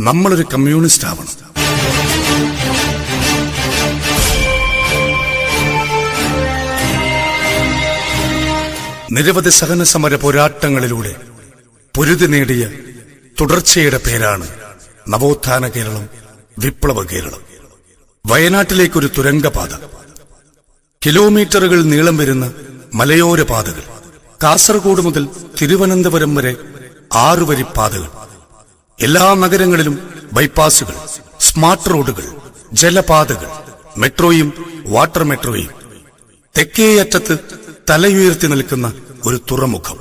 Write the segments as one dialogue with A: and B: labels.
A: നമ്മളൊരു കമ്മ്യൂണിസ്റ്റ് ആവണം. നിരവധി സഹന സമര പോരാട്ടങ്ങളിലൂടെ പൊരുതി നേടിയ തുടർച്ചയുടെ പേരാണ് നവോത്ഥാന കേരളം, വിപ്ലവ കേരളം. വയനാട്ടിലേക്കൊരു തുരങ്കപാത, കിലോമീറ്ററുകൾ നീളം വരുന്ന മലയോര പാതകൾ, കാസർഗോഡ് മുതൽ തിരുവനന്തപുരം വരെ 6 വരി പാതകൾ, എല്ലാ നഗരങ്ങളിലും ബൈപ്പാസുകൾ, സ്മാർട്ട് റോഡുകൾ, ജലപാതകൾ, മെട്രോയും വാട്ടർ മെട്രോയും, തെക്കേ അറ്റത്ത് തലയുയർത്തി നിൽക്കുന്ന ഒരു തുറമുഖം.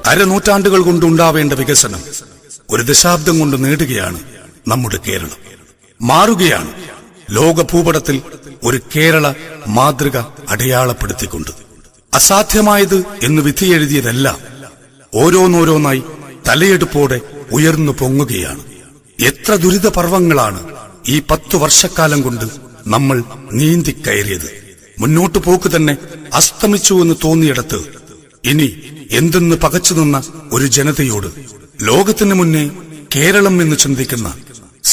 A: അരനൂറ്റാണ്ടുകൾ കൊണ്ടുണ്ടാവേണ്ട വികസനം ഒരു ദശാബ്ദം കൊണ്ട് നേടുകയാണ് നമ്മുടെ കേരളം. മാറുകയാണ് ലോക ഭൂപടത്തിൽ ഒരു കേരള മാതൃക അടയാളപ്പെടുത്തിക്കൊണ്ട്. അസാധ്യമായത് എന്ന് വിധിയെഴുതിയതെല്ലാം ഓരോന്നോരോന്നായി തലയെടുപ്പോടെ ഉയർന്നു പൊങ്ങുകയാണ്. എത്ര ദുരിതപർവങ്ങളാണ് ഈ 10 വർഷക്കാലം കൊണ്ട് നമ്മൾ നീന്തിക്കയറിയത്. മുന്നോട്ടു പോക്ക് തന്നെ അസ്തമിച്ചുവെന്ന് തോന്നിയിടത്ത് ഇനി എന്തെന്ന് പകച്ചുനിന്ന ഒരു ജനതയോട് ലോകത്തിന് മുന്നേ കേരളം എന്ന് ചിന്തിക്കുന്ന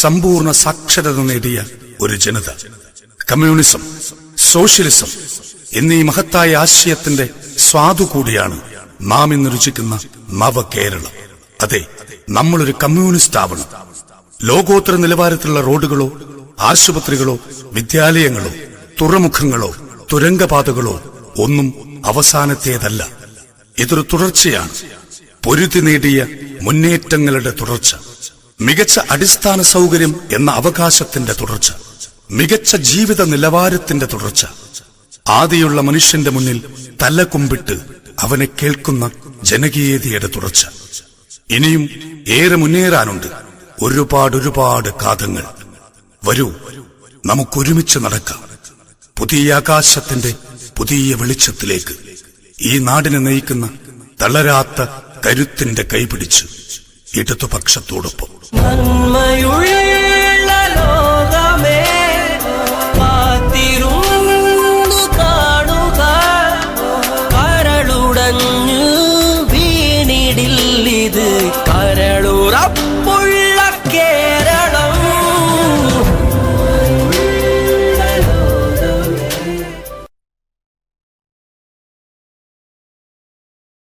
A: സമ്പൂർണ്ണ സാക്ഷരത നേടിയ ഒരു ജനത, കമ്മ്യൂണിസം, സോഷ്യലിസം എന്നീ മഹത്തായ ആശയത്തിന്റെ സ്വാദു കൂടിയാണ് നാം ഇന്ന് രുചിക്കുന്ന നവകേരളം. അതെ, നമ്മളൊരു കമ്മ്യൂണിസ്റ്റ് ആവണം. ലോകോത്തര നിലവാരത്തിലുള്ള റോഡുകളോ ആശുപത്രികളോ വിദ്യാലയങ്ങളോ തുറമുഖങ്ങളോ തുരങ്കപാതകളോ ഒന്നും അവസാനത്തേതല്ല. ഇതൊരു തുടർച്ചയാണ്. പൊരുതി നേടിയ മുന്നേറ്റങ്ങളുടെ തുടർച്ച, മികച്ച അടിസ്ഥാന സൗകര്യം എന്ന അവകാശത്തിന്റെ തുടർച്ച, മികച്ച ജീവിത നിലവാരത്തിന്റെ തുടർച്ച, ആദിയുള്ള മനുഷ്യന്റെ മുന്നിൽ തല കുമ്പിട്ട് അവനെ കേൾക്കുന്ന ജനകീയതയുടെ തുടർച്ച. ഇനിയും ഏറെ മുന്നേറാനുണ്ട്. ഒരുപാട് കാതങ്ങൾ. വരൂ, നമുക്കൊരുമിച്ച് നടക്കാം പുതിയ ആകാശത്തിന്റെ പുതിയ വെളിച്ചത്തിലേക്ക്. ഈ നാടിനെ നയിക്കുന്ന തളരാത്ത കരുത്തിന്റെ കൈപിടിച്ച് ഇടതുപക്ഷത്തോടൊപ്പം.